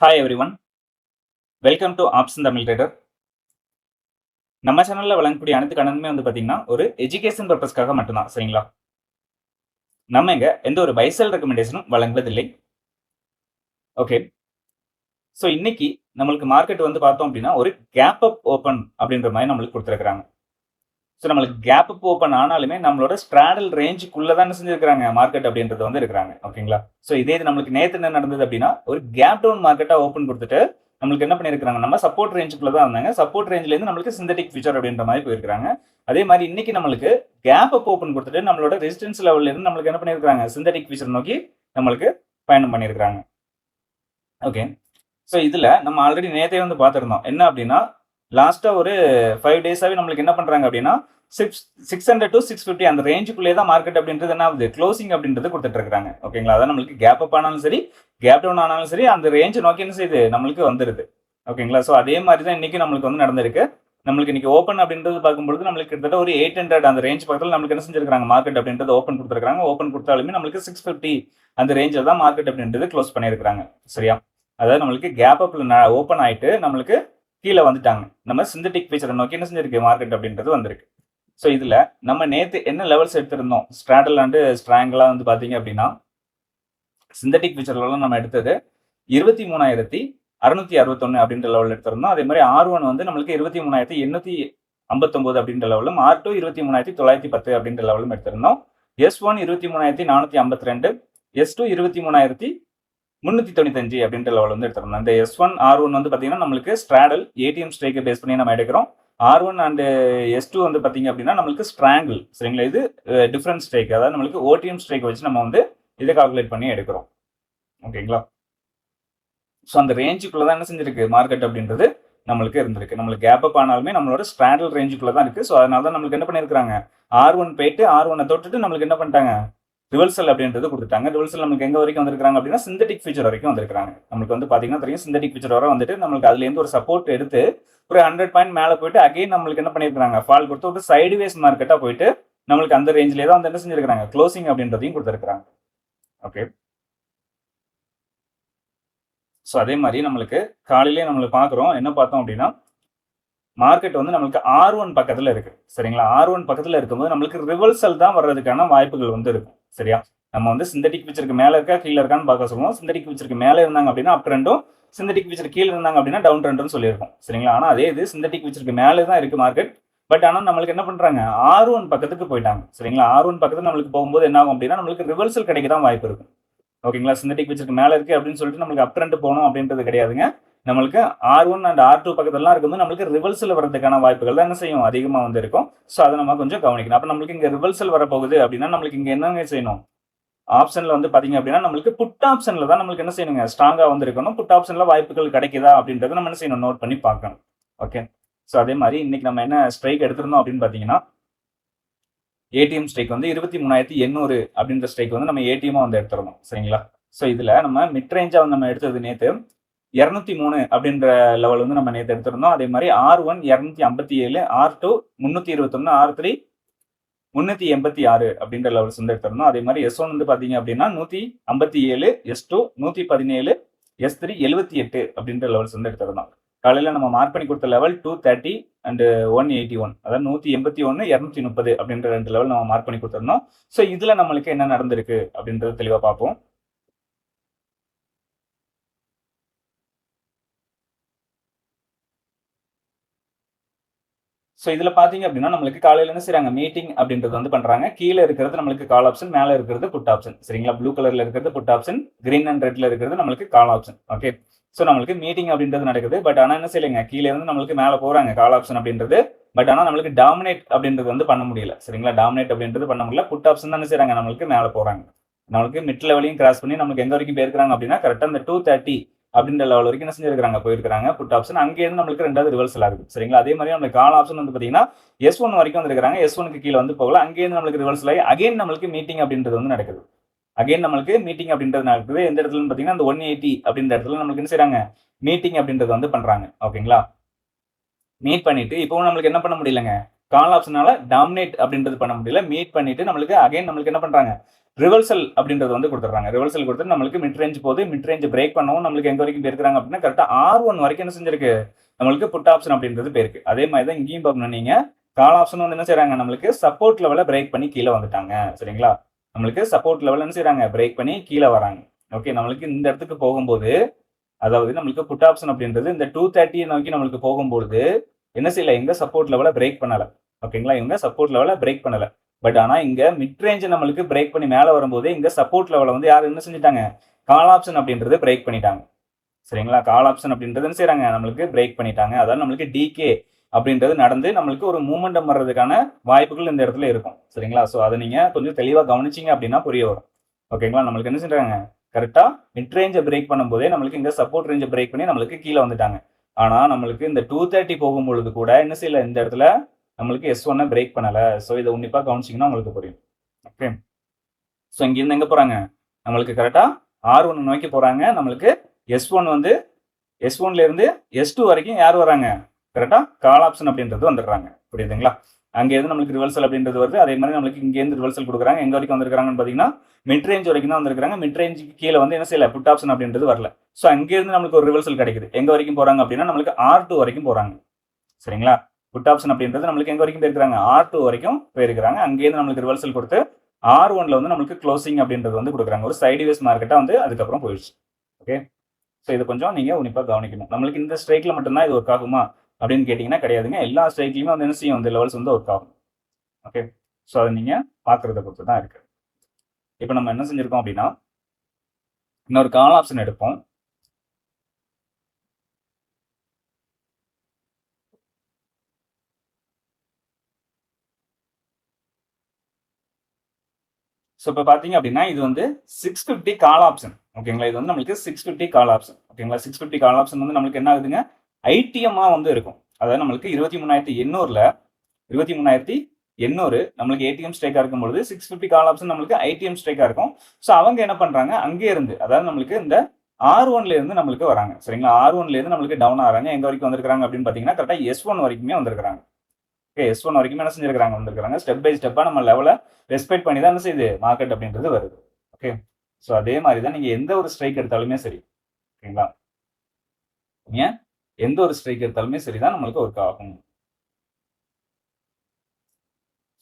Hi every one, welcome to option Tamil trader. நம்ம சேனலில் வழங்கக்கூடிய அனைத்து கணக்குமே பார்த்தீங்கன்னா ஒரு எஜுகேஷன் பர்பஸ்க்காக மட்டும்தான். சரிங்களா? நம்ம இங்க எந்த ஒரு பைசல் ரெக்கமெண்டேஷனும் வழங்குவதில்லை. ஓகே, ஸோ இன்னைக்கு நம்மளுக்கு மார்க்கெட் பார்த்தோம் அப்படின்னா ஒரு கேப் அப் ஓப்பன் அப்படின்ற மாதிரி நம்மளுக்கு கொடுத்துருக்காங்க. ஸோ நம்மளுக்கு கேப் அப் ஓப்பன் ஆனாலுமே நம்மளோட ஸ்ட்ராடல் ரேஞ்சுக்குள்ள தான் செஞ்சிருக்காங்க மார்க்கெட் அப்படின்றது இருக்கிறாங்க. ஓகேங்களா? ஸோ இதே இது நம்மளுக்கு நேற்று என்ன நடந்தது அப்படின்னா ஒரு கேப் டவுன் மார்க்கெட்டா ஓப்பன் கொடுத்துட்டு நம்மளுக்கு என்ன பண்ணிருக்காங்க, நம்ம சப்போர்ட் ரேஞ்சுக்குள்ள தான் இருந்தாங்க. சப்போர்ட் ரேஞ்சில இருந்து நம்மளுக்கு சிந்தட்டிக் ஃபியூச்சர் அப்படின்ற மாதிரி போயிருக்காங்க. அதே மாதிரி இன்னைக்கு நம்மளுக்கு கேப் அப் ஓப்பன் கொடுத்துட்டு நம்மளோட ரெசிஸ்டன்ஸ் லெவல்ல இருந்து நம்மளுக்கு என்ன பண்ணிருக்காங்க, சிந்தட்டிக் ஃபியூச்சர் நோக்கி நம்மளுக்கு பயணம் பண்ணிருக்காங்க. ஓகே, ஸோ இதுல நம்ம ஆல்ரெடி நேத்தே பார்த்திருந்தோம். என்ன அப்படின்னா லாஸ்டா ஒரு 5 டேஸாவே நம்மளுக்கு என்ன பண்றாங்க அப்படின்னா 600 to 650 அந்த ரேஞ்சுக்குள்ளே தான் மார்க்கெட் அப்படின்றது என்ன ஆகுது, க்ளோசிங் அப்படின்றது கொடுத்துட்டு இருக்காங்க. ஓகேங்களா? அதான் நம்மளுக்கு கேப் அப் ஆனாலும் சரி, கேப் டவுன் ஆனாலும் சரி, அந்த ரேஞ்ச் நோக்கி என்ன செய்யுது, நம்மளுக்கு வந்துருது. ஓகேங்களா? ஸோ அதே மாதிரி தான் இன்னைக்கு நம்மளுக்கு நடந்திருக்கு. நம்மளுக்கு இன்னைக்கு ஓப்பன் அப்படின்றது பார்க்கும்போது நம்மளுக்கு கிட்டத்தட்ட ஒரு 800 அந்த ரேஞ்ச் பக்கத்தில் நம்மளுக்கு என்ன செஞ்சிருக்காங்க, மார்க்கெட் அப்படின்றது ஓப்பன் கொடுத்துருக்காங்க. ஓப்பன் கொடுத்தாலுமே நம்மளுக்கு 650 அந்த ரேஞ்சில் தான் மார்க்கெட் அப்படின்றது க்ளோஸ் பண்ணியிருக்காங்க. சரியா? அதாவது நம்மளுக்கு கேப் அப்ல ஓப்பன் ஆயிட்டு நம்மளுக்கு கீழே வந்துட்டாங்க. நம்ம சிந்தட்டிக் ஃபீச்சரை நோக்கி என்ன செஞ்சிருக்கு, மார்க்கெட் அப்படின்றது வந்திருக்கு. ஸோ இதில் நம்ம நேற்று என்ன லெவல்ஸ் எடுத்திருந்தோம், ஸ்ட்ராடல் அண்டு ஸ்ட்ராங்கெலாம் பார்த்தீங்க அப்படின்னா சிந்தட்டிக் ஃபீச்சர்லாம் நம்ம எடுத்தது 23,661 அப்படின்ற லெவலில் எடுத்திருந்தோம். அதே மாதிரி R1 நம்மளுக்கு 23,859 அப்படின்ற லெவலும், R2 23,910 அப்படின்ற லெவலும் எடுத்திருந்தோம். S1 23,452, S2 23,395 அப்படின்ற லெவல் எடுத்திருந்தோம். இந்த S1 R1 பார்த்தீங்கன்னா நம்மளுக்கு ஸ்ட்ராடல் ஏடிஎம் ஸ்ட்ரைக்கை பேஸ் பண்ணி நம்ம எடுக்கிறோம். R1 அண்ட் S2 பார்த்தீங்க அப்படின்னா நம்மளுக்கு ஸ்ட்ராங்கிள். சரிங்களா? இது டிஃபரன்ஸ் ஸ்ட்ரைக், அதாவது நம்மளுக்கு ஓடிஎம் ஸ்ட்ரைக் வச்சு நம்ம இதை கால்குலேட் பண்ணி எடுக்கிறோம். ஓகேங்களா? ஸோ அந்த ரேஞ்சுக்குள்ள தான் என்ன செஞ்சிருக்கு, மார்க்கெட் அப்படின்றது நம்மளுக்கு இருந்திருக்கு. நம்மளுக்கு கேப் அப் ஆனாலுமே நம்மளோட ஸ்ட்ராடல் ரேஞ்சுக்குள்ள தான் இருக்கு. ஸோ அதனால தான் நம்மளுக்கு என்ன பண்ணியிருக்காங்க, R1 போயிட்டு R1 தொட்டுட்டு நம்மளுக்கு என்ன பண்ணிட்டாங்க, ரிவர்சல் அப்படின்றது கொடுத்துட்டாங்க. ரிவர்சல் நமக்கு எங்க வரைக்கும் வந்திருக்காங்க அப்படின்னா சிந்தட்டிக் ஃபீச்சர் வரைக்கும் வந்திருக்காங்க. நம்மளுக்கு பாத்தீங்கன்னா தெரியும், சிந்தட்டிக் ஃபீச்சர் வர நம்மளுக்கு அதுல இருந்து ஒரு சப்போர்ட் எடுத்து ஒரு 100 பாயிண்ட் மேல போயிட்டு அகைன் நம்மளுக்கு என்ன பண்ணிருக்காங்க, ஃபால் கொடுத்து ஒரு சைடுவேஸ் மார்க்கெட்டா போயிட்டு நம்மளுக்கு அந்த ரேஞ்சிலே தான் என்ன செஞ்சிருக்காங்க, க்ளோசிங் அப்படின்றதையும் கொடுத்துருக்காங்க. ஓகே, ஸோ அதே மாதிரி நம்மளுக்கு காலையிலேயே நம்மளுக்கு பார்க்குறோம், என்ன பார்த்தோம் அப்படின்னா மார்க்கெட் நம்மளுக்கு R1 பக்கத்தில் இருக்கு. சரிங்களா? R1 பக்கத்தில் இருக்கும்போது நம்மளுக்கு ரிவர்சல் தான் வர்றதுக்கான வாய்ப்புகள் இருக்கும். சரியா? நம்ம சிந்தட்டிக் ஃபியூச்சருக்கு மேலே இருக்கா கீழே இருக்கான்னு பார்க்க சொல்லுவோம். சிந்தட்டிக் ஃபியூச்சருக்கு மேலே இருந்தாங்க அப்படின்னா அப் ட்ரெண்டும், சிந்தட்டிக் ஃபியூச்சர் கீழே இருந்தாங்க அப்படின்னா டவுன் ட்ரெண்டும் சொல்லியிருக்கோம். சரிங்களா? ஆனால் அதே இது சிந்தட்டிக் ஃபியூச்சருக்கு மேலே தான் இருக்கு மார்க்கெட். பட் ஆனால் நம்மளுக்கு என்ன பண்றாங்க, R1 பக்கத்துக்கு போயிட்டாங்க. சரிங்களா? R1 பக்கத்துக்கு நம்மளுக்கு போகும்போது என்ன ஆகும் அப்படின்னா நம்மளுக்கு ரிவர்சல் கிடைக்க தான் வாய்ப்பு இருக்கும். ஓகேங்களா? சிந்தட்டிக் ஃபியூச்சருக்கு மேலே இருக்கு அப்படின்னு சொல்லிட்டு நம்மளுக்கு அப் ட்ரெண்ட் போகணும் அப்படின்றது கிடையாதுங்க. நம்மளுக்கு R1 அண்ட் R2 பக்கத்துலலாம் இருக்கும்போது நம்மளுக்கு ரிவர்சல் வரதுக்கான வாய்ப்புகள் தான் என்ன செய்யும், அதிகமாக இருக்கும். ஸோ அதை நம்ம கொஞ்சம் கவனிக்கணும். அப்போ நம்மளுக்கு இங்கே ரிவர்சல் வரப்போகுது அப்படின்னா நம்மளுக்கு இங்கே என்னங்க செய்யணும், ஆப்ஷன்ல பாத்தீங்க அப்படின்னா நம்மளுக்கு புட் ஆப்ஷன்ல தான் நம்மளுக்கு என்ன செய்யணுங்க, ஸ்ட்ராங்கா இருக்கணும். புட் ஆப்ஷன்ல வாய்ப்புகள் கிடைக்குதா அப்படின்றத நம்ம என்ன செய்யணும், நோட் பண்ணி பார்க்கணும். ஓகே, ஸோ அதே மாதிரி இன்னைக்கு நம்ம என்ன ஸ்ட்ரைக் எடுத்திருந்தோம் அப்படின்னு பாத்தீங்கன்னா ஏடிஎம் ஸ்ட்ரைக் 23,800 அப்படின்ற ஸ்ட்ரைக் நம்ம ஏடிஎம் எடுத்துருந்தோம். சரிங்களா? ஸோ இதுல நம்ம மிட் ரேஞ்சா நம்ம எடுத்தது நேற்று 203 அப்படின்ற லெவல் நம்ம நேற்று எடுத்திருந்தோம். அதே மாதிரி R1 257, R2 321, R3 386 அப்படின்ற லெவல்ஸ் எடுத்திருந்தோம். அதே மாதிரி S1 பாத்தீங்க அப்படின்னா 157, S2 117, S3 78 அப்படின்ற லெவல்ஸ் எடுத்திருந்தோம். காலையில நம்ம மார்க் பண்ணி கொடுத்த லெவல் 230 அண்ட் 181, அதாவது 181, 230 அப்படின்ற 2 லெவல் நம்ம மார்க் பண்ணி கொடுத்திருந்தோம். ஸோ இதுல நம்மளுக்கு என்ன நடந்திருக்கு அப்படின்றது தெளிவா பார்ப்போம். ஸோ இதுல பாத்தீங்க அப்படின்னா நம்மளுக்கு காலையில என்ன செய்றாங்க, மீட்டிங் அப்படின்றது பண்றாங்க. கீழே இருக்கிறது நம்மளுக்கு கால் ஆப்ஷன், மேல இருக்கிறது புட் ஆப்ஷன். சரிங்களா? ப்ளூ கலர்ல இருக்கிறது புட் ஆப்ஷன், கிரீன் அண்ட் ரெட்ல இருக்கிறது நம்மளுக்கு கால் ஆப்ஷன். ஓகே, ஸோ நம்மளுக்கு மீட்டிங் அப்படின்றது நடக்குது. பட் ஆனா என்ன செய்யலைங்க, கீழே இருந்து நம்மளுக்கு மேல போறாங்க கால் ஆப்ஷன் அப்படின்றது. பட் ஆனா நம்மளுக்கு டாமினேட் அப்படின்றது பண்ண முடியல. சரிங்களா? டாமினேட் அப்படின்றது பண்ண முடியல. புட் ஆப்ஷன் தான் என்ன செய்றாங்க, நம்மளுக்கு மேல போறாங்க. நம்மளுக்கு மிட் லெவலையும் கிராஸ் பண்ணி நம்மளுக்கு எங்க வரைக்கும் போயிருக்காங்க அப்படின்னா கரெக்டா இந்த 230 அப்படின்ற லெவல் வரைக்கும் என்ன செஞ்சிருக்காங்க, போயிருக்காங்க புட் ஆப்ஷன். அங்கே இருந்து நம்மளுக்கு ரெண்டாவது ரிவர்சல் ஆகுது. சரிங்களா? அதே மாதிரி நம்ம கால் ஆப்ஷன் பாத்தீங்கன்னா S1 வரைக்கும் வந்திருக்காங்க. S1க்கு கீழே போகல. அங்கேயிருந்து நம்மளுக்கு ரிவர்சல் ஆகி அகைன் நம்மளுக்கு மீட்டிங் அப்படின்றது நடக்குது. அகைன் நம்மளுக்கு மீட்டிங் அப்படின்றது நடக்குது. எந்த இடத்துல பாத்தீங்கன்னா அந்த 180 அப்படின்ற இடத்துல நம்மளுக்கு என்ன செய்றாங்க, மீட்டிங் அப்படின்றது பண்றாங்க. ஓகேங்களா? மீட் பண்ணிட்டு இப்பவும் நம்மளுக்கு என்ன பண்ண முடியலங்க, கால் ஆப்ஷனால டாமினேட் அப்படின்றது பண்ண முடியல. மீட் பண்ணிட்டு நம்மளுக்கு அகைன் நம்மளுக்கு என்ன பண்றாங்க, ரிவர்சல் அப்படின்றது வந்து கொடுத்துறாங்க. ரிவர்சல் கொடுத்து நம்மளுக்கு மிட் ரேஞ்ச் போகுது. மிட் ரேஞ்ச் பிரேக் பண்ணவும் நம்மளுக்கு எங்க வரைக்கும் போயிருக்காங்க அப்படின்னா கரெக்டா R1 வரைக்கும் என்ன செஞ்சிருக்கு, நம்மளுக்கு புட் ஆப்ஷன் அப்படின்றது போயிருக்கு. அதே மாதிரி தான் இங்கேயும் பார்க்கணும் நீங்க. கால் ஆப்ஷன் வந்து என்ன செய்றாங்க, நம்மளுக்கு சப்போர்ட் லெவல பிரேக் பண்ணி கீழே வந்துட்டாங்க. சரிங்களா? நம்மளுக்கு சப்போர்ட் லெவல் என்ன செய்றாங்க, பிரேக் பண்ணி கீழே வராங்க. ஓகே, நம்மளுக்கு இந்த இடத்துக்கு போகும்போது அதாவது நம்மளுக்கு புட் ஆப்ஷன் அப்படின்றது இந்த 230 நோக்கி நம்மளுக்கு போகும்பொழுது என்ன செய்யல, எங்க சப்போர்ட் லெவல பிரேக் பண்ணல. ஓகேங்களா? இவங்க சப்போர்ட் லெவல பிரேக் பண்ணல. பட் ஆனா இங்க மிட் ரேஞ்ச் நம்மளுக்கு பிரேக் பண்ணி மேல வரும்போது இங்க சப்போர்ட் லெவல வந்து யார் என்ன செஞ்சுட்டாங்க, கால் ஆப்ஷன் அப்படின்றது பிரேக் பண்ணிட்டாங்க. சரிங்களா? கால் ஆப்ஷன் அப்படின்றது என்ன செய்றாங்க, நம்மளுக்கு பிரேக் பண்ணிட்டாங்க. அதாவது நம்மளுக்கு டிகே அப்படின்றது நடந்து நம்மளுக்கு ஒரு மூமெண்டம் வர்றதுக்கான வாய்ப்புகள் இந்த இடத்துல இருக்கும். சரிங்களா? சோ அதை நீங்க கொஞ்சம் தெளிவா கவனிச்சீங்க அப்படின்னா புரிய வரும். ஓகேங்களா? நம்மளுக்கு என்ன செஞ்சாங்க, கரெக்டா மிட் ரேஞ்ச பிரேக் பண்ணும்போதே நம்மளுக்கு இங்க சப்போர்ட் ரேஞ்ச பிரேக் பண்ணி நம்மளுக்கு கீழே வந்துட்டாங்க. ஆனா நம்மளுக்கு இந்த 230 போகும்பொழுது கூட என்ன செய்யல, இந்த இடத்துல நம்மளுக்கு S1 பிரேக் பண்ணல. சோ இதை உன்னிப்பா கவனிச்சீங்கன்னா உங்களுக்கு புரியும். ஓகே, சோ இங்க இருந்து எங்க போறாங்க, நம்மளுக்கு கரெக்டா R1 நோக்கி போறாங்க. நம்மளுக்கு S1 வந்து S1ல இருந்து S2 வரைக்கும் யார் வராங்க, கரெக்டா கால் ஆப்ஷன் அப்படின்றது வந்துடுறாங்க. புரியுதுங்களா? அங்க இருந்து நம்மளுக்கு ரிவர்சல் அப்படின்றது வருது. அதே மாதிரி நம்மளுக்கு இங்க இருந்து ரிவர்சல் கொடுக்குறாங்க. எங்க வரைக்கும் வந்திருக்காங்கன்னு பாத்தீங்கன்னா மிட் ரேஞ்ச் வரைக்கும் தான் வந்திருக்காங்க. மிட் ரேஞ்சுக்கு கீழே வந்து என்ன செய்யல, புட் ஆப்ஷன் அப்படின்றது வரல. சோ அங்க இருந்து நம்மளுக்கு ஒரு ரிவர்சல் கிடைக்குது. எங்க வரைக்கும் போறாங்க அப்படின்னா நம்மளுக்கு R2 வரைக்கும் போறாங்க. சரிங்களா? புட் ஆப்ஷன் அப்படின்றது நம்மளுக்கு எங்க வரைக்கும் போயிருக்காங்க, R2 வரைக்கும் போயிருக்காங்க. அங்கேருந்து நம்மளுக்கு ரிவர்சல் கொடுத்து R1ல வந்து நம்மளுக்கு க்ளோசிங் அப்படின்றது வந்து கொடுக்குறாங்க. ஒரு சைடுவேஸ் மார்க்கெட்டா வந்து அதுக்கப்புறம் போயிடுச்சு. ஓகே, ஸோ இது கொஞ்சம் நீங்க உன்னிப்பா கவனிக்கணும். நம்மளுக்கு இந்த ஸ்ட்ரைக்ல மட்டும்தான் இது ஒர்க் ஆகுமா அப்படின்னு கேட்டீங்கன்னா கிடையாதுங்க. எல்லா ஸ்ட்ரைக்லயுமே வந்து என்ன செய்யும், இந்த லெவல்ஸ் வந்து ஒர்க் ஆகும். ஓகே, ஸோ அதை நீங்க பாக்குறத பொறுத்து தான் இருக்கு. இப்போ நம்ம என்ன செஞ்சிருக்கோம் அப்படின்னா இன்னொரு கால் ஆப்ஷன் எடுப்போம். ஸோ இப்போ பார்த்தீங்க அப்படின்னா இது வந்து 650 கால் ஆப்ஷன். ஓகேங்களா? இது வந்து நம்மளுக்கு 650 கால் ஆப்ஷன். ஓகேங்களா? 650 கால் ஆப்ஷன் வந்து நம்மளுக்கு என்ன ஆகுதுங்க, ஐடிஎம்மா வந்து இருக்கும். அதாவது நம்மளுக்கு 23,800ல 23,800 நம்மளுக்கு ஏடிஎம் ஸ்ட்ரைக்கா இருக்கும்பொழுது 650 கால் ஆப்ஷன் நம்மளுக்கு ஐடிஎம் ஸ்ட்ரைக்கா இருக்கும். ஸோ அவங்க என்ன பண்றாங்க, அங்கே இருந்து அதாவது நம்மளுக்கு இந்த R1ல இருந்து நம்மளுக்கு வராங்க. சரிங்களா? R1ல இருந்து நம்மளுக்கு டவுன் ஆகிறாங்க. எங்க வரைக்கும் வந்திருக்காங்க அப்படின்னு பார்த்தீங்கன்னா கரெக்டா S1 வரைக்குமே வந்திருக்காங்க. ஓகே, S1 வரைக்கும் என்ன செஞ்சிருக்காங்க, வந்திருக்காங்க. ஸ்டெப் பை ஸ்டெப்பா நம்ம லெவல ரெஸ்பெக்ட் பண்ணி தான் என்ன செய்யுது மார்க்கெட் அப்படின்றது வருது. ஓகே, ஸோ அதே மாதிரி தான் நீங்க எந்த ஒரு ஸ்ட்ரைக் எடுத்தாலுமே சரி. ஓகேங்களா? நீங்க எந்த ஒரு ஸ்ட்ரைக் எடுத்தாலுமே சரிதான் நம்மளுக்கு ஒர்க் ஆகும்.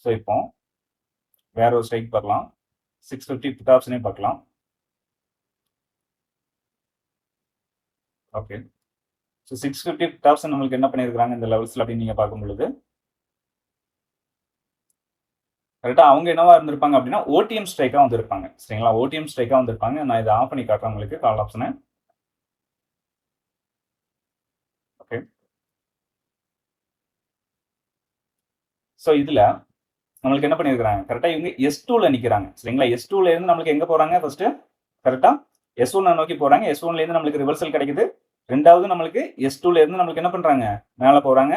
ஸோ இப்போ வேற ஒரு ஸ்ட்ரைக் பார்க்கலாம். 650 புட் ஆப்ஷனே பார்க்கலாம். ஓகே, ஸோ 650 புட் ஆப்ஷன் நம்மளுக்கு என்ன பண்ணியிருக்காங்க இந்த லெவல்ஸ்ல அப்படின்னு நீங்க பார்க்கும் பொழுது கரெக்டா அவங்க என்னவா இருந்திருப்பாங்க அப்படின்னா ஓடிஎம் ஸ்ட்ரைக்கா வந்திருப்பாங்க. சரிங்களா? ஓடிஎம் ஸ்ட்ரைக்கா வந்திருப்பாங்க. நான் இதை ஆஃப் பண்ணி காட்டுறேன் உங்களுக்கு கால் ஆப்ஷனை. ஓகே, ஸோ இதுல நம்மளுக்கு என்ன பண்ணியிருக்காங்க, கரெக்டா இவங்க S2ல நிக்கிறாங்க. சரிங்களா? S2ல இருந்து நம்மளுக்கு எங்க போறாங்க, ஃபர்ஸ்ட் கரெக்டா S1 நோக்கி போறாங்க. S1ல இருந்து நம்மளுக்கு ரிவர்சல் கிடைக்குது. ரெண்டாவது நம்மளுக்கு S2ல இருந்து நம்மளுக்கு என்ன பண்றாங்க, மேல போறாங்க.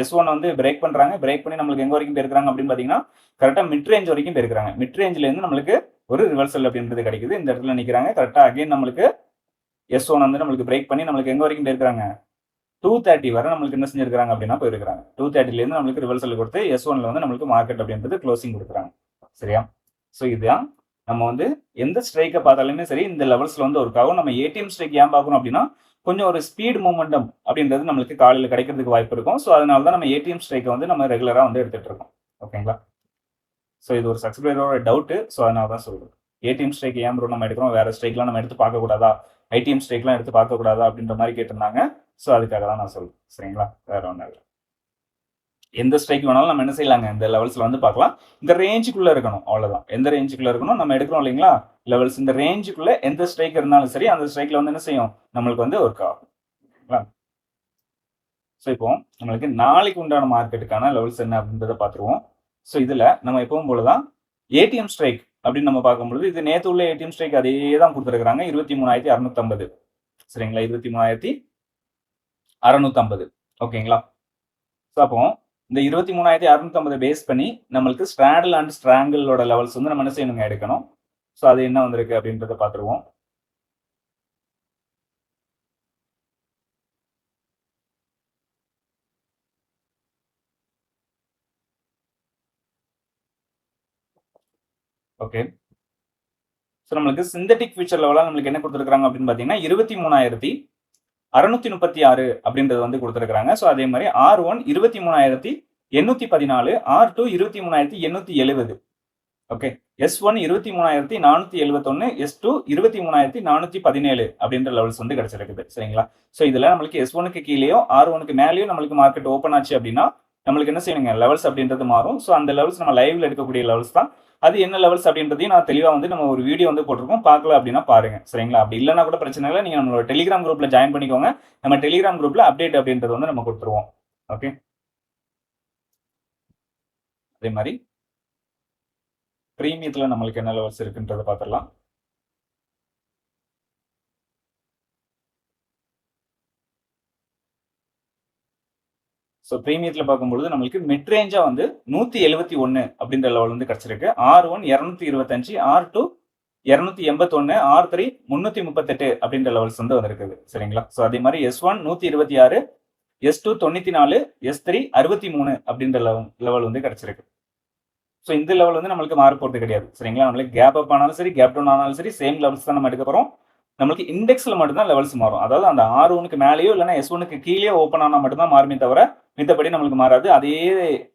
S1 வந்து பிரேக் பண்றாங்க. பிரேக் பண்ணி நம்மளுக்கு எங்க வரைக்கும் போயிருக்காங்க அப்படின்னு பாத்தீங்கன்னா கரெக்டா மிட் ரேஞ்ச் வரைக்கும் போயிருக்காங்க. மிட் ரேஞ்ச்ல இருந்து நம்மளுக்கு ஒரு ரிவர்சல் அப்படின்றது கிடைக்குது. இந்த இடத்துல நிக்கிறாங்க. கரெக்டா அகைன் நம்மளுக்கு S1 வந்து நம்மளுக்கு பிரேக் பண்ணி நம்மளுக்கு எங்க வரைக்கும் போயிருக்காங்க, 230 வரை நம்மளுக்கு என்ன செஞ்சிருக்காங்க அப்படின்னா போயிருக்காங்க. 230ல இருந்து நம்மளுக்கு ரிவர்சல் கொடுத்து S1ல வந்து நம்மளுக்கு மார்க்கெட் அப்படின்றது க்ளோசிங் கொடுக்குறாங்க. சரியா? ஸோ இதுதான் நம்ம வந்து எந்த ஸ்ட்ரைக்கை பார்த்தாலுமே சரி இந்த லெவல்ஸ்ல வந்து ஒர்க் ஆகும். நம்ம ஏடிஎம் ஸ்ட்ரைக் ஏன் பார்க்கணும் அப்படின்னா கொஞ்சம் ஒரு ஸ்பீட் மூமெண்டம் அப்படின்றது நம்மளுக்கு காலையில் கிடைக்கிறதுக்கு வாய்ப்பு இருக்கும். ஸோ அதனால தான் நம்ம ஏடிஎம் ஸ்ட்ரைக்கை வந்து நம்ம ரெகுலரா வந்து எடுத்துட்டு இருக்கோம். ஓகேங்களா? ஸோ இது ஒரு சப்ஸ்கிரைபரோட டவுட். ஸோ அதனால தான் சொல்றேன். ஏடிஎம் ஸ்ட்ரைக் ஏன் ப்ரோ நம்ம எடுக்கிறோம், வேற ஸ்ட்ரைக்லாம் நம்ம எடுத்து பார்க்க கூடாதா, ஐடிஎம் ஸ்ட்ரைக்லாம் எடுத்து பார்க்க கூடாதா அப்படின்ற மாதிரி கேட்டிருந்தாங்க. ஸோ அதுக்காக தான் நான் சொல்றேன். சரிங்களா? வேற ஒன்றும் இல்லை. எந்த ஸ்ட்ரைக் வேணாலும் நம்ம என்ன செய்யலாங்க இந்த லெவல்ஸ்ல வந்து பார்க்கலாம். இந்த ரேஞ்சுக்குள்ள இருக்கணும், அவ்வளவுதான். எந்த ரேஞ்சுக்குள்ள இருக்கணும் நம்ம எடுக்கிறோம் இல்லைங்களா லெவல்ஸ், இந்த ரேஞ்சுக்குள்ள எந்த ஸ்ட்ரைக் இருந்தாலும் சரி அந்த ஸ்ட்ரைக்ல வந்து என்ன செய்யும் நம்மளுக்கு வந்து ஒர்க் ஆகும். ஸோ இப்போ நம்மளுக்கு நாளைக்கு உண்டான மார்க்கெட்டுக்கான லெவல்ஸ் என்ன அப்படின்றத பார்த்துருவோம். ஸோ இதுல நம்ம எப்பவும் போலதான் ஏடிஎம் ஸ்ட்ரைக் அப்படின்னு நம்ம பார்க்கும்பொழுது இது நேற்று உள்ள ஏடிஎம் ஸ்ட்ரைக் அதே தான் கொடுத்துருக்காங்க. 23,650. சரிங்களா? 23,650. ஓகேங்களா? ஸோ அப்போ இந்த 23,650 பேஸ் பண்ணி நம்மளுக்கு ஸ்ட்ராடல் அண்ட் ஸ்ட்ராங்கிளோட லெவல்ஸ் வந்து நம்ம என்ன செய்யணுங்க எடுக்கணும். ஸோ அது என்ன வந்திருக்கு அப்படின்றத பார்த்துருவோம். ஓகே, ஸோ நம்மளுக்கு சிந்தட்டிக் ஃபியூச்சர் லெவலாக நம்மளுக்கு என்ன கொடுத்துருக்காங்க அப்படின்னு பார்த்தீங்கன்னா 23,636 அப்படின்றது வந்து கொடுத்துருக்காங்க. ஸோ அதே மாதிரி R1 23,814, R2 23,870. Okay, S1 23,471, S2 23,417 அப்படின்ற லெவல்ஸ் வந்து கிடைச்சிருக்குது. சரிங்களா? ஸோ இதுல நம்மளுக்கு S1க்கு கீழேயோ R1க்கு மேலேயோ நம்மளுக்கு மார்க்கெட் ஓப்பன் ஆச்சு அப்படின்னா நம்மளுக்கு என்ன செய்யணுங்க, லெவல்ஸ் அப்படின்றது மாறும். ஸோ அந்த லெவல்ஸ் நம்ம லைவ்ல எடுக்கக்கூடிய லெவல்ஸ் தான். அது என்ன லெவல்ஸ் அப்படின்றதையும் நான் தெளிவாக வந்து நம்ம ஒரு வீடியோ வந்து போட்டிருக்கோம், பார்க்கல அப்படின்னா பாருங்க. சரிங்களா? அப்படி இல்லைன்னா கூட பிரச்சனை இல்லை, நீங்க நம்மளோட டெலிகிராம் குரூப்ல ஜாயின் பண்ணிக்கோங்க. நம்ம டெலிகிராம் குரூப்ல அப்டேட் அப்படின்றது வந்து நம்ம கொடுத்துருவோம். ஓகே, அதே மாதிரி பிரீமியத்துல நம்மளுக்கு என்ன லெவல்ஸ் இருக்குன்றத பார்த்துடலாம். ஸோ பிரீமியத்தில் பார்க்கும்பொழுது நம்மளுக்கு மிட் ரேஞ்சா வந்து 171 அப்படின்ற லெவல் வந்து கிடைச்சிருக்கு. R1 225, R2 281, R3 338 அப்படின்ற லெவல்ஸ் வந்து வந்திருக்குது. சரிங்களா? ஸோ அதே மாதிரி S1 126, S2 94, S3 63 அப்படின்ற லெவல் வந்து கிடைச்சிருக்கு. ஸோ இந்த லெவல் வந்து நம்மளுக்கு மாற போகிறது கிடையாது. சரிங்களா? நம்மளுக்கு கேப் அப் ஆனாலும் சரி, கேப் டவுன் ஆனாலும் சரி, சேம் லெவல்ஸ் தான் நம்ம எடுக்க போகிறோம். நம்மளுக்கு இண்டெக்ஸ்ல மட்டும்தான் லெவல்ஸ் மாறும். அதாவது அந்த R1க்கு மேலேயோ இல்லைன்னா S1க்கு கீழே ஓப்பன் ஆனால் மட்டும்தான் மாறுமே தவிர மித்தபடி நம்மளுக்கு மாறாது. அதே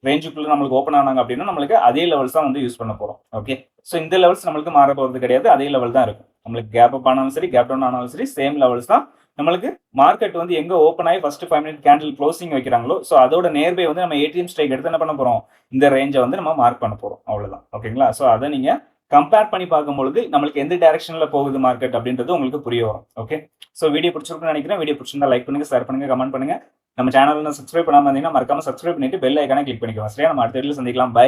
ரேஞ்சுக்குள்ள நம்மளுக்கு ஓப்பன் ஆனாங்க அப்படின்னா நம்மளுக்கு அதே லெவல்ஸ் தான் வந்து யூஸ் பண்ண போறோம். ஓகே, ஸோ இந்த லெவல்ஸ் நம்மளுக்கு மாற போகிறது கிடையாது, அதே லெவல் தான் இருக்கும். நம்மளுக்கு கேப் அப் ஆனாலும் சரி, கேப் டவுன் ஆனாலும் சரி, சேம் லெவல்ஸ் தான். நம்மளுக்கு மார்க்கெட் வந்து எங்க ஓப்பன் ஆகி ஃபர்ஸ்ட் 5 மினிட் கேண்டில் க்ளோசிங் வைக்கிறாங்களோ, ஸோ அதோட நேர்பை வந்து நம்ம ஏடிஎம் ஸ்ட்ரைக் எடுத்து என்ன பண்ண போறோம், இந்த ரேஞ்சை வந்து நம்ம மார்க் பண்ண போறோம். அவ்வளவுதான். ஓகேங்களா? ஸோ அதை நீங்க கம்பேர் பண்ணி பார்க்கும்பொழுது நம்மளுக்கு எந்த டைரக்ஷன்ல போகுது மார்க்கெட் அப்படின்றது உங்களுக்கு புரிய வரும். ஓகே, ஸோ வீடியோ பிடிச்சிருக்குன்னு நினைக்கிறேன். வீடியோ பிடிச்சிருந்தா லைக் பண்ணுங்க, ஷேர் பண்ணுங்க, கமெண்ட் பண்ணுங்க. நம்ம சேனல் சப்ஸ்கிரைப் பண்ணாம இருந்தீங்கன்னா மறக்காம சப்ஸ்கிரைப் பண்ணிட்டு பெல் ஐக்கானை கிளிக் பண்ணிக்கோங்க. சரியா? நம்ம அடுத்த வீடியோல சந்திக்கலாம். பை.